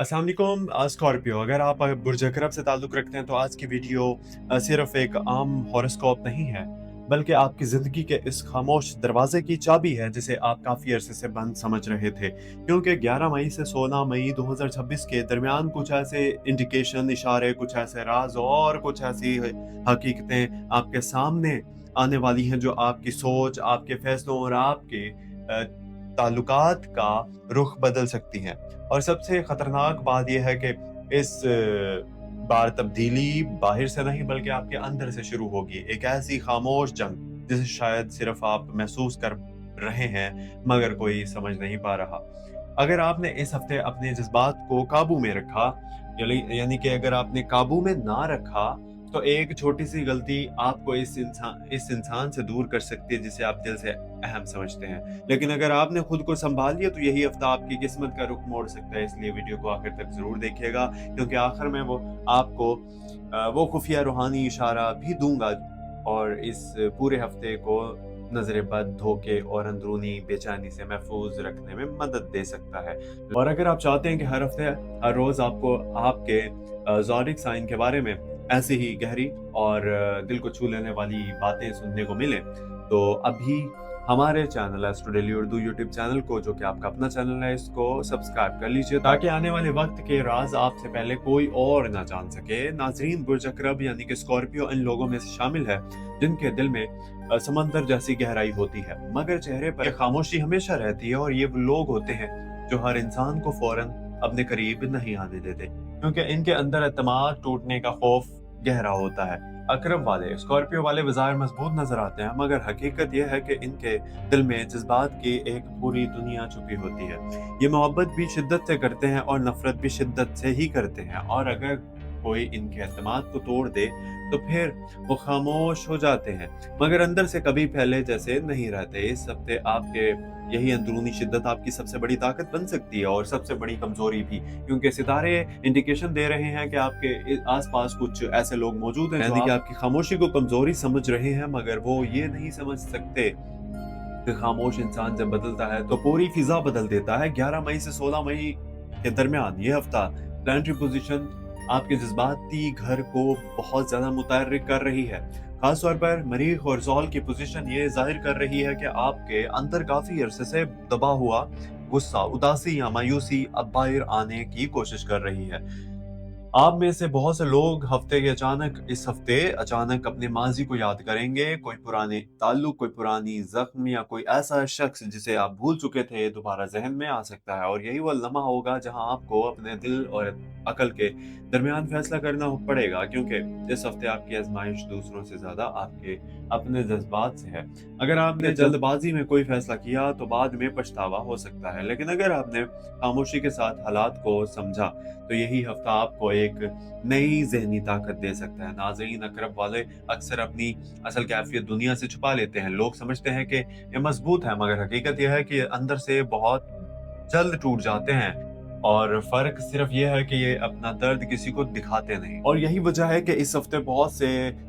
अस्सलाम वालेकुम स्कॉर्पियो। अगर आप बुर्ज अकरब से ताल्लुक़ रखते हैं तो आज की वीडियो सिर्फ़ एक आम हॉरोस्कोप नहीं है, बल्कि आपकी ज़िंदगी के इस ख़ामोश दरवाज़े की चाबी है जिसे आप काफ़ी अरसे से बंद समझ रहे थे। क्योंकि 11 मई से 16 मई 2026 के दरमियान कुछ ऐसे इंडिकेशन, इशारे, कुछ ऐसे राज़ और कुछ ऐसी हकीकतें आपके सामने आने वाली हैं जो आपकी सोच, आपके फ़ैसलों और आपके ताल्लुकात का रुख बदल सकती हैं। और सबसे खतरनाक बात यह है कि इस बार तब्दीली बाहर से नहीं बल्कि आपके अंदर से शुरू होगी। एक ऐसी खामोश जंग जिसे शायद सिर्फ आप महसूस कर रहे हैं मगर कोई समझ नहीं पा रहा। अगर आपने इस हफ्ते अपने जज्बात को काबू में रखा यानी कि अगर आपने काबू में ना रखा तो एक छोटी सी गलती आपको इस इंसान से दूर कर सकती है जिसे आप दिल से अहम समझते हैं। लेकिन अगर आपने खुद को संभाल लिया तो यही हफ्ता आपकी किस्मत का रुख मोड़ सकता है। इसलिए वीडियो को आखिर तक जरूर देखिएगा क्योंकि आखिर में वो आपको वो खुफिया रूहानी इशारा भी दूंगा और इस पूरे हफ्ते को नजर बद, धोखे और अंदरूनी बेचैनी से महफूज रखने में मदद दे सकता है। और अगर आप चाहते हैं कि हर हफ्ते हर रोज आपको आपके ज़ोडिक साइन के बारे में ऐसी ही गहरी और दिल को छू लेने वाली बातें सुनने को मिले तो अभी हमारे channel astro daily Urdu YouTube channel को, जो कि आपका अपना चैनल है, इसको सब्सक्राइब कर लीजिए ताकि आने वाले वक्त के राज आपसे पहले कोई और ना जान सके। नाजरीन, बुर्ज अकरब यानी कि स्कॉर्पियो इन लोगों में से शामिल है जिनके दिल में समंदर जैसी गहराई होती है मगर चेहरे पर खामोशी हमेशा रहती है। और ये वो लोग होते हैं जो हर इंसान को फौरन अपने करीब नहीं आने देते क्योंकि इनके अंदर एतमाद टूटने का खौफ गहरा होता है। अकरब वाले, स्कॉर्पियो वाले बाजार मजबूत नजर आते हैं मगर हकीकत यह है कि इनके दिल में जज्बात की एक पूरी दुनिया छुपी होती है। ये मोहब्बत भी शिद्दत से करते हैं और नफरत भी शिद्दत से ही करते हैं। और अगर कोई इनके एतमाद को तोड़ दे तो फिर वो खामोश हो जाते हैं मगर अंदर से कभी पहले जैसे नहीं रहते। इस हफ्ते आपके यही अंदरूनी शिद्दत आपकी सबसे बड़ी ताकत बन सकती है और सबसे बड़ी कमजोरी भी, क्योंकि सितारे इंडिकेशन दे रहे हैं कि आपके आसपास कुछ ऐसे लोग मौजूद हैं यानी कि आपकी खामोशी को कमजोरी समझ रहे हैं मगर वो ये नहीं समझ सकते कि खामोश इंसान जब बदलता है तो पूरी फिजा बदल देता है। 11 मई से 16 मई के दरमियान ये हफ्ता प्लानिटरी पोजीशन आपके जज्बाती घर को बहुत ज्यादा मुतहर्रिक कर रही है। खास तौर पर मरीख और ज़ोल की पोजीशन ये जाहिर कर रही है कि आपके अंदर काफी अरसे से दबा हुआ गुस्सा, उदासी या मायूसी अब बाहर आने की कोशिश कर रही है। आप में से बहुत से लोग इस हफ्ते अचानक अपने माजी को याद करेंगे। कोई पुराने ताल्लुक, कोई पुरानी जख्म या कोई ऐसा शख्स जिसे आप भूल चुके थे दोबारा जहन में आ सकता है। और यही वो लम्हा होगा जहां आपको अपने दिल और अकल के दरमियान फैसला करना पड़ेगा क्योंकि इस हफ्ते आपकी आजमाइश दूसरों से ज्यादा आपके अपने जज्बात से है। अगर आपने जल्दबाजी में कोई फैसला किया तो बाद में पछतावा हो सकता है, लेकिन अगर आपने खामोशी के साथ हालात को समझा तो यही हफ्ता आपको एक नई ज़हनी ताकत दे सकता है। नाज़रीन, अकरब वाले अक्सर अपनी असल कैफ़ियत दुनिया से छुपा लेते हैं। लोग समझते हैं कि ये मज़बूत है मगर हकीकत यह है कि अंदर से बहुत जल्द टूट जाते हैं। और फ़र्क सिर्फ ये है कि ये अपना दर्द किसी को दिखाते नहीं। और यही वजह है कि इस हफ्ते बहुत से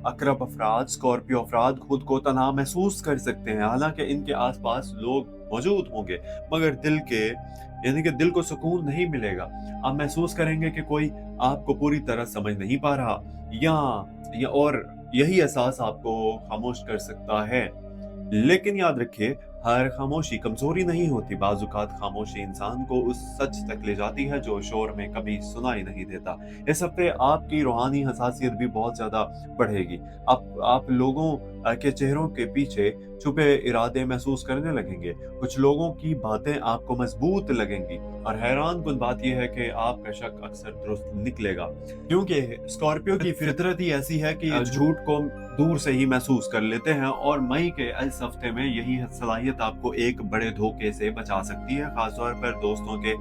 अकरब अफराद, स्कॉर्पियो अफराद खुद को तनाव महसूस कर सकते हैं। हालांकि इनके आसपास लोग मौजूद होंगे मगर दिल को सुकून नहीं मिलेगा। आप महसूस करेंगे कि कोई आपको पूरी तरह समझ नहीं पा रहा और यही एहसास आपको खामोश कर सकता है। लेकिन याद रखिए, हर खामोशी कमजोरी नहीं होती। बाजुकात खामोशी इंसान को उस सच तक ले जाती है जो शोर में कभी सुनाई नहीं देता। इस हफ्ते आपकी रूहानी हसासियत भी बहुत ज्यादा बढ़ेगी। आप लोगों के चेहरों के पीछे छुपे इरादे महसूस करने लगेंगे। कुछ लोगों की बातें आपको मजबूत लगेंगी और हैरान कुन बात यह है कि आपका शक अक्सर दुरुस्त निकलेगा क्योंकि स्कॉर्पियो की फितरत ही ऐसी है कि झूठ को दूर से ही महसूस कर लेते हैं। और मई के इस हफ्ते में यही सलाहियत आपको एक बड़े धोखे से बचा सकती है, खासतौर पर दोस्तों के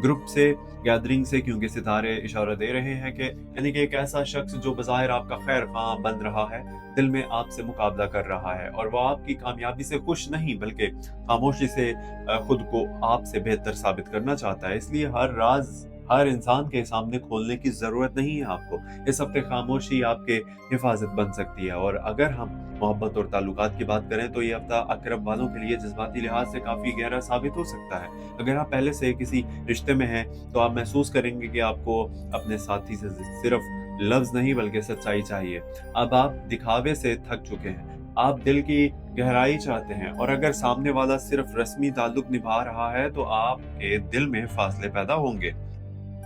ग्रुप से, गैदरिंग से, क्योंकि सितारे इशारा दे रहे हैं कि यानी कि एक ऐसा शख्स जो बज़ाहिर आपका खैर ख़्वाह बन रहा है दिल में आपसे मुकाबला कर रहा है और वो आपकी कामयाबी से खुश नहीं बल्कि खामोशी से खुद को आपसे बेहतर साबित करना चाहता है। इसलिए हर राज हर इंसान के सामने खोलने की ज़रूरत नहीं है आपको। इस हफ़्ते खामोशी आपके हिफ़ाज़त बन सकती है। और अगर हम मोहब्बत और ताल्लुकात की बात करें तो ये हफ़्ता अक़रब वालों के लिए जज़्बाती लिहाज़ से काफ़ी गहरा साबित हो सकता है। अगर आप पहले से किसी रिश्ते में हैं, तो आप महसूस करेंगे कि आपको अपने साथी से सिर्फ़ लफ्ज़ नहीं बल्कि सच्चाई चाहिए। अब आप दिखावे से थक चुके हैं। आप दिल की गहराई चाहते हैं, और अगर सामने वाला सिर्फ़ रस्मी ताल्लुक निभा रहा है तो आपके दिल में फ़ासले पैदा होंगे।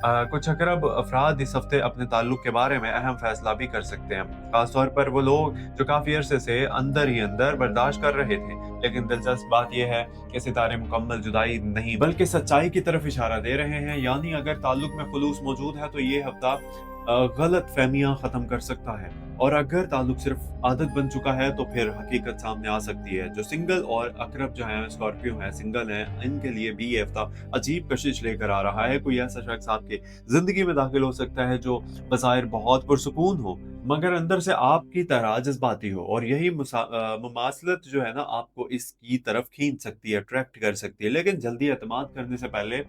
कुछ अक़रब अफ़राद इस हफ़्ते अपने ताल्लुक के बारे में अहम फ़ैसला भी कर सकते हैं। ख़ास तौर पर वो लोग जो काफ़ी अरसे से अंदर ही अंदर बर्दाश्त कर रहे थे। लेकिन दिलचस्प बात ये है कि सितारे मुकम्मल जुदाई नहीं बल्कि सच्चाई की तरफ इशारा दे रहे हैं। यानी अगर ताल्लुक में ख़ुलूस मौजूद है तो ये हफ़्ता गलतफ़हमियाँ ख़त्म कर सकता है। और अगर ताल्लुक सिर्फ़ आदत बन चुका है तो फिर हकीकत सामने आ सकती है। जो सिंगल और अक़रब जो हैं, स्कॉर्पियो हैं, सिंगल हैं, इनके लिए भी ये हफ़्ता अजीब कशिश लेकर आ रहा है। कोई ऐसा शख्स आपके ज़िंदगी में दाखिल हो सकता है जो बज़ाहिर बहुत पुरसुकून हो, मगर अंदर से आपकी तरह जज़्बाती हो, और यही मुमासलत जो है ना आपको इसकी तरफ खींच सकती है, अट्रैक्ट कर सकती है। लेकिन जल्दी एतमाद करने से पहले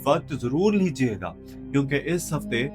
वक़्त ज़रूर लीजिएगा, क्योंकि इस हफ़्ते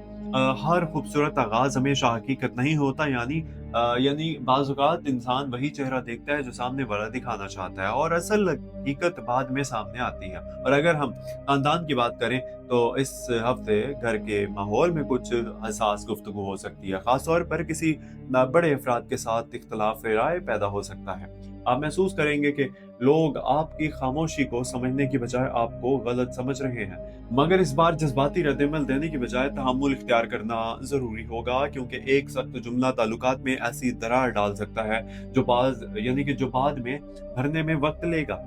हर खूबसूरत आगाज़ हमेशा हकीकत नहीं होता। यानी बाज़ औक़ात इंसान वही चेहरा देखता है जो सामने वाला दिखाना चाहता है, और असल हकीकत बाद में सामने आती है। और अगर हम ख़ानदान की बात करें तो इस हफ़्ते घर के माहौल में कुछ हसास गुफ्तगू हो सकती है। ख़ास तौर पर किसी बड़े अफ़राद के साथ इख्तिलाफ़ राय पैदा हो सकता है। आप महसूस करेंगे कि लोग आपकी ख़ामोशी को समझने की बजाय आपको गलत समझ रहे हैं। मगर इस बार जज़्बाती रद्द-ए-अमल देने की बजाय तहम्मुल इख्तियार करना ज़रूरी होगा, क्योंकि एक सख्त जुमला ताल्लुकात में ऐसी दरार डाल सकता है जो बाद में भरने में वक़्त लेगा।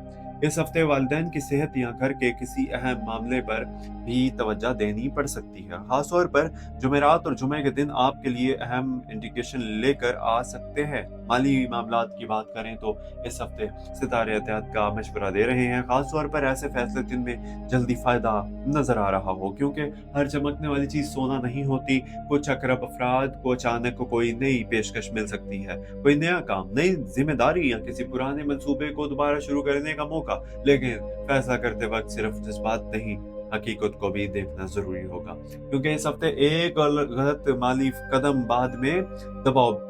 इस हफ़्ते वालिदैन की सेहत या घर के किसी अहम मामले पर भी तवज्जो देनी पड़ सकती है। ख़ास तौर पर जुमेरात और जुमे के दिन आपके लिए अहम इंडिकेशन लेकर आ सकते हैं। माली मामलात की बात करें तो इस हफ़्ते सितारे एहतियात का मशवरा दे रहे हैं, ख़ास तौर पर ऐसे फैसले जिनमें जल्दी फ़ायदा नज़र आ रहा हो, क्योंकि हर चमकने वाली चीज़ सोना नहीं होती। कुछ अक़रब अफ़राद को अचानक कोई नई पेशकश मिल सकती है, कोई नया काम, नई ज़िम्मेदारी या किसी पुराने मंसूबे को दोबारा शुरू करने का मौका। लेकिन फैसला करते वक़्त सिर्फ़ जज़्बात नहीं, हकीकत को भी देखना ज़रूरी होगा, क्योंकि इस हफ़्ते एक गलत माली कदम बाद में दबाव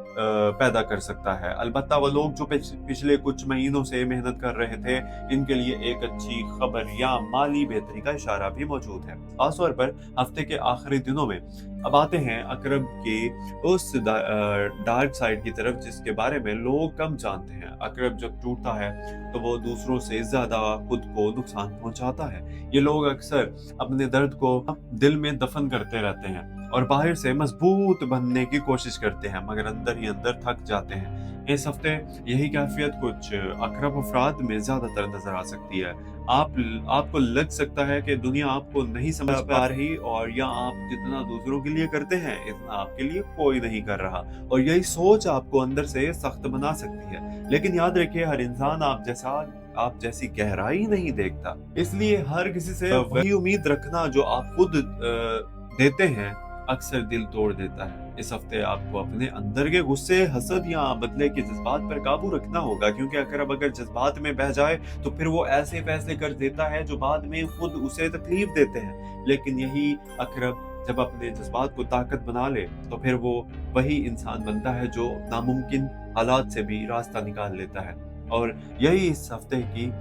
पैदा कर सकता है। अलबत्ता वो लोग जो पिछले कुछ महीनों से मेहनत कर रहे थे, इनके लिए एक अच्छी खबर या माली बेहतरी का इशारा भी मौजूद है। ख़ास तौर पर हफ़्ते के आखिरी दिनों में। अब आते हैं अक़रब की उस डार्क साइड की तरफ जिसके बारे में लोग कम जानते हैं। अक़रब जब टूटता है तो वो दूसरों से ज़्यादा खुद को नुकसान पहुँचाता है। ये लोग अक्सर अपने दर्द को दिल में दफ़न करते रहते हैं और बाहर से मजबूत बनने की कोशिश करते हैं, मगर अंदर ही अंदर थक जाते हैं। इस हफ़्ते यही कैफ़ियत कुछ अक़रब अफ़राद में ज़्यादातर नज़र आ सकती है। आपको लग सकता है कि दुनिया आपको नहीं समझ पा रही, और या आप जितना दूसरों के लिए करते हैं, इतना आपके लिए कोई नहीं कर रहा। और यही सोच आपको अंदर से सख्त बना सकती है। लेकिन याद रखिए, हर इंसान आप जैसी गहराई नहीं देखता। इसलिए हर किसी से वही उम्मीद रखना जो आप खुद देते हैं, अक्सर दिल तोड़ देता है। इस हफ़्ते आपको अपने अंदर के गुस्से, हसद या बदले के जज़्बात पर काबू रखना होगा, क्योंकि अगर जज़्बात में बह जाए तो फिर वो ऐसे फैसले कर देता है जो बाद में खुद उसे तकलीफ देते हैं। लेकिन यही अक़रब जब अपने जज़्बात को ताकत बना ले तो फिर वो वही इंसान बनता है जो नामुमकिन हालात से भी रास्ता निकाल लेता है। और यही इस हफ़्ते की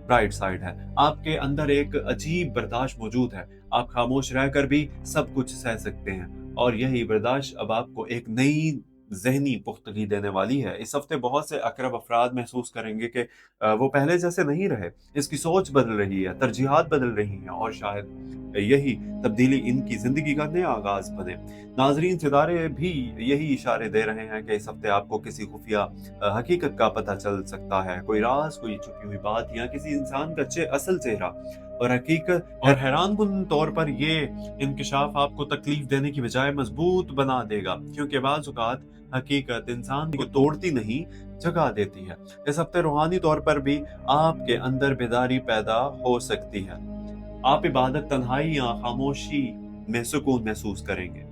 ब्राइट साइड है। आपके अंदर एक अजीब बर्दाश्त मौजूद है। आप खामोश रहकर भी सब कुछ सह सकते हैं, और यही बर्दाश्त अब आपको एक नई ज़हनी पुख्तगी देने वाली है। इस हफ़्ते बहुत से अक़रब अफ़राद महसूस करेंगे कि वो पहले जैसे नहीं रहे। इसकी सोच बदल रही है, तरजीहात बदल रही हैं, और शायद यही तब्दीली इनकी ज़िंदगी का नया आगाज़ बने। नाज़रीन, सितारे भी यही इशारे दे रहे हैं कि इस हफ़्ते आपको किसी खुफ़िया हकीकत का पता चल सकता है। कोई राज़, कोई छुपी हुई बात, या किसी इंसान का असल चेहरा। और हैरानकुन तौर पर ये इंकिशाफ आपको तकलीफ देने की बजाय मजबूत बना देगा, क्योंकि बाज़ औक़ात हकीकत इंसान को तोड़ती नहीं, जगा देती है। इस हफ़्ते रूहानी तौर पर भी आपके अंदर बेदारी पैदा हो सकती है। आप इबादत, तन्हाई या खामोशी में सुकून महसूस करेंगे।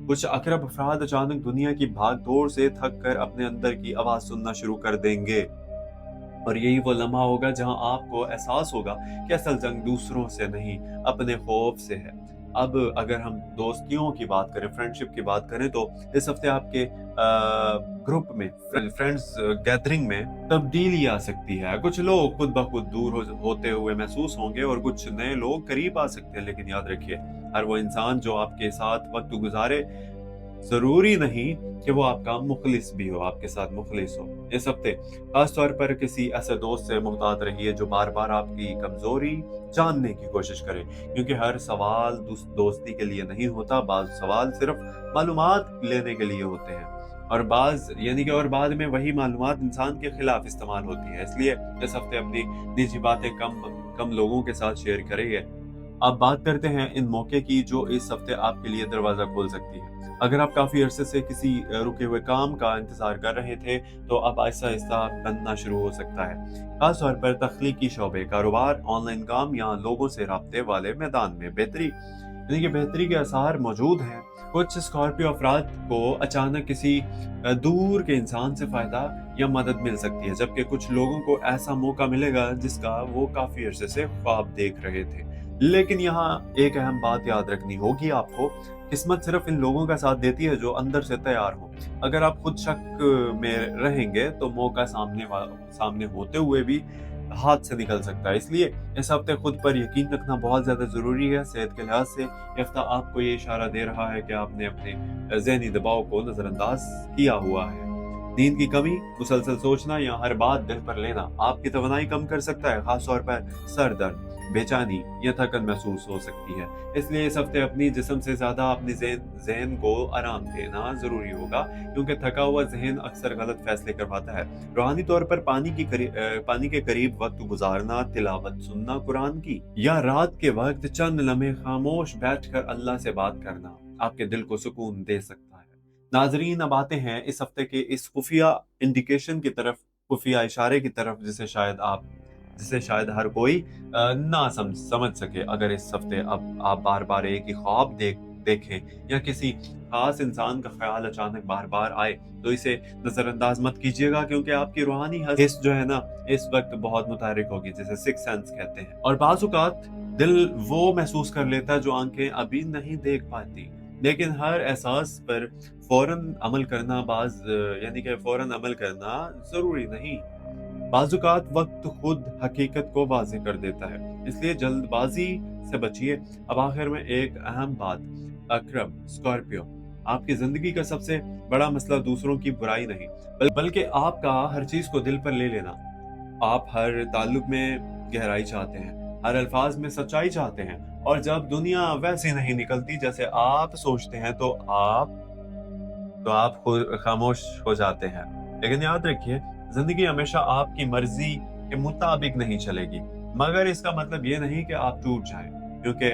कुछ अक़रब अफ़राद अचानक दुनिया की भाग-दौड़ से थक कर अपने अंदर की आवाज़ सुनना शुरू कर देंगे, और यही वो लम्हा होगा जहां आपको एहसास होगा कि असल जंग दूसरों से नहीं, अपने खौफ से है। अब अगर हम दोस्तियों की बात करें, फ्रेंडशिप की बात करें, तो इस हफ्ते आपके ग्रुप में, फ्रेंड्स गैदरिंग में तब्दीली आ सकती है। कुछ लोग खुद ब खुद दूर होते हुए महसूस होंगे और कुछ नए लोग करीब आ सकते हैं। लेकिन याद रखिए, हर वो इंसान जो आपके साथ वक्त गुजारे, ज़रूरी नहीं कि वो आपका मुखलिस भी हो, आपके साथ मुखलिस हो। इस हफ्ते खास तौर पर किसी ऐसे दोस्त से मुहतात रहिए जो बार-बार आपकी कमज़ोरी जानने की कोशिश करे, क्योंकि हर सवाल दोस्ती के लिए नहीं होता, बाज़ सवाल सिर्फ़ मालूमात लेने के लिए होते हैं। और बाद में वही मालूमात इंसान के खिलाफ इस्तेमाल होती है। इसलिए इस हफ्ते अपनी निजी बातें कम कम लोगों के साथ शेयर करिए। अब बात करते हैं इन मौके की जो इस हफ्ते आपके लिए दरवाज़ा खोल सकती है। अगर आप काफ़ी अरसे से किसी रुके हुए काम का इंतज़ार कर रहे थे, तो अब आहिस्ता-आहिस्ता बनना शुरू हो सकता है। ख़ास तौर पर तख्लीकी शोबे, कारोबार, ऑनलाइन काम या लोगों से राब्ते वाले मैदान में बेहतरी, यानी कि बेहतरी के आसार मौजूद हैं। कुछ स्कॉर्पियो अफराद को अचानक किसी दूर के इंसान से फ़ायदा या मदद मिल सकती है, जबकि कुछ लोगों को ऐसा मौका मिलेगा जिसका वो काफ़ी अरसे से ख्वाब देख रहे थे। लेकिन यहाँ एक अहम बात याद रखनी होगी आपको, किस्मत सिर्फ इन लोगों का साथ देती है जो अंदर से तैयार हो। अगर आप खुद शक में रहेंगे तो मौका सामने होते हुए भी हाथ से निकल सकता है। इसलिए इस हफ्ते खुद पर यकीन रखना बहुत ज़्यादा ज़रूरी है। सेहत के लिहाज से ये हफ्ता आपको ये इशारा दे रहा है कि आपने अपने ज़हनी दबाव को नज़रअंदाज किया हुआ है। नींद की कमी, मुसलसल सोचना या हर बात दिल पर लेना आपकी तवानाई कम कर सकता है। खास तौर पर सर दर्द, बेचैनी या थकन महसूस हो सकती है। इसलिए इस हफ्ते अपनी जिस्म से ज़्यादा अपने ज़हन को आराम देना ज़रूरी होगा, क्योंकि थका हुआ ज़हन अक्सर गलत फैसले करवाता है। रूहानी तौर पर पानी के करीब वक्त गुजारना, तिलावत सुनना कुरान की, या रात के वक्त चंद लम्हे खामोश बैठकर अल्लाह से बात करना आपके दिल को सुकून दे सकता है। नाज़रीन, अब आते हैं इस हफ्ते के इस खुफिया इंडिकेशन की तरफ, खुफिया इशारे की तरफ, जिसे शायद हर कोई ना समझ सके। अगर इस हफ्ते अब आप बार-बार एक ही ख्वाब देखें या किसी खास इंसान का ख्याल अचानक बार-बार आए, तो इसे नज़रअंदाज मत कीजिएगा, क्योंकि आपकी रूहानी हिस्स जो है ना, इस वक्त बहुत मुतहर्रिक होगी, जिसे सिक्स सेंस कहते हैं। और बाज़ औक़ात दिल वो महसूस कर लेता है जो आंखें अभी नहीं देख पाती। लेकिन हर एहसास पर फौरन अमल करना ज़रूरी नहीं। बाज़-औक़ात वक्त खुद हकीकत को वाज़ेह कर देता है, इसलिए जल्दबाज़ी से बचिए। अब आखिर में एक अहम बात, अक़रब स्कॉर्पियो, आपकी ज़िंदगी का सबसे बड़ा मसला दूसरों की बुराई नहीं, बल्कि आपका हर चीज़ को दिल पर ले लेना। आप हर ताल्लुक में गहराई चाहते हैं, हर अल्फाज में सच्चाई चाहते हैं, और जब दुनिया वैसे नहीं निकलती जैसे आप सोचते हैं, तो आप खुद खामोश हो जाते हैं। लेकिन याद रखिए, ज़िंदगी हमेशा आपकी मर्ज़ी के मुताबिक नहीं चलेगी, मगर इसका मतलब ये नहीं कि आप टूट जाएँ, क्योंकि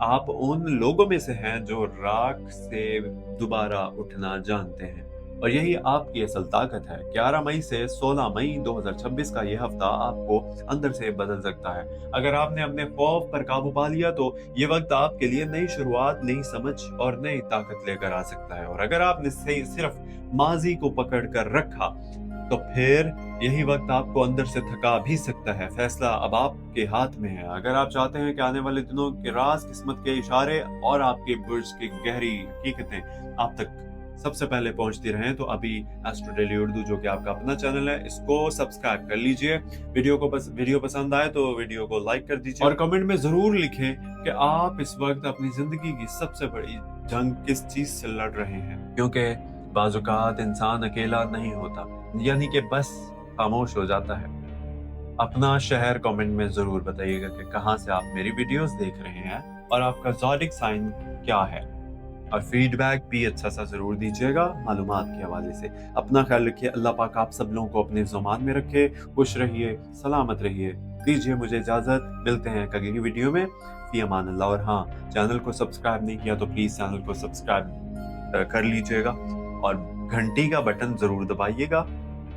आप उन लोगों में से हैं जो राख से दोबारा उठना जानते हैं, और यही आपकी असल ताकत है। 11 मई से 16 मई 2026 का ये हफ्ता आपको अंदर से बदल सकता है। अगर आपने अपने खौफ पर काबू पा लिया, तो ये वक्त आपके लिए नई शुरुआत, नई समझ और नई ताकत लेकर आ सकता है। और अगर आपने सिर्फ माजी को पकड़ कर रखा, तो फिर यही वक्त आपको अंदर से थका भी सकता है। फैसला अब आपके हाथ में है। अगर आप चाहते हैं कि आने वाले दिनों के राज, किस्मत के इशारे और आपके बुर्ज की गहरी हकीकतें आप तक सबसे पहले पहुंचती रहें, तो अभी एस्ट्रो डेली उर्दू, जो कि आपका अपना चैनल है, इसको सब्सक्राइब कर लीजिए। वीडियो पसंद आए तो वीडियो को लाइक कर दीजिए, और कमेंट में जरूर लिखें कि आप इस वक्त अपनी जिंदगी की सबसे बड़ी जंग किस चीज से लड़ रहे हैं, क्योंकि बाज़-औक़ात इंसान अकेला नहीं होता, यानी कि बस खामोश हो जाता है। अपना शहर कमेंट में जरूर बताइएगा कि कहाँ से आप मेरी वीडियोस देख रहे हैं और आपका ज़ोडिक साइन क्या है, और फीडबैक भी अच्छा सा जरूर दीजिएगा मालूमात के हवाले से। अपना ख्याल रखिए। अल्लाह पाक आप सब लोगों को अपने ज़ुबान में रखे। खुश रहिए, सलामत रहिए। दीजिए मुझे इजाज़त। मिलते हैं अगली वीडियो में। फी अमान अल्लाह। और हाँ, चैनल को सब्सक्राइब नहीं किया तो प्लीज़ चैनल को सब्सक्राइब कर लीजिएगा, और घंटी का बटन ज़रूर दबाइएगा,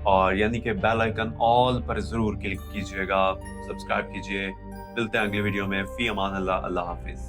और यानी कि बेल आइकन ऑल पर ज़रूर क्लिक कीजिएगा, सब्सक्राइब कीजिए। मिलते हैं अगली वीडियो में। फी अमान अल्लाह। अल्लाह हाफिज़।